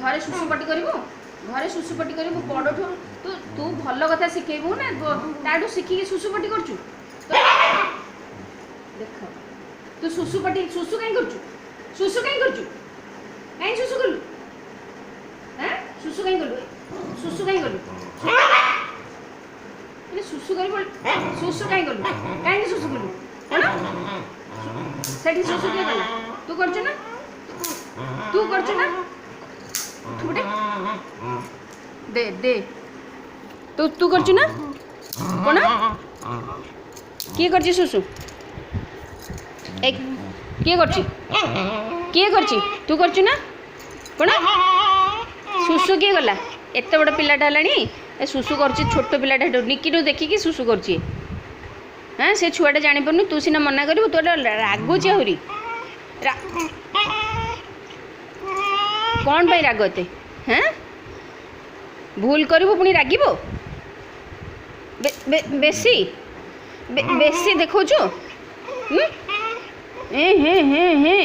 घरे सुसुपटी करू घरे सुसुपटी करू बड़ठू तू तू भल कथा शिखेबू ना ताठू शिखिकी सुसुपटी करचु देख तू सुसुपटी सुसु कहीं करचु सुसु कहीं करचु कहीं सुसु कलु हैं सुसु कहीं कलु सुसु कहीं कलु सुसु कर सुसु कहीं कलु कहीं सुसु कलु सेठी सुसु किए कला तू करचु ना तू करचु ना तू बेटे दे दे तू तू करचु ना कोना किए करची सुसु एक किए करची तू करचु ना कोना सुसु किए गला एत बड़ पिलाटा हलानी ए सुसु करची छोट पिलाटा निकिटू देखिकी सुसु करची हाँ से छुआटा जानी पारनु तू सीना मना करू तो रागुच आहरी कौन पाई राग एते हाँ भूल करू पुणी रागिबो बेसी बेसी देखौछु हे हे हे हे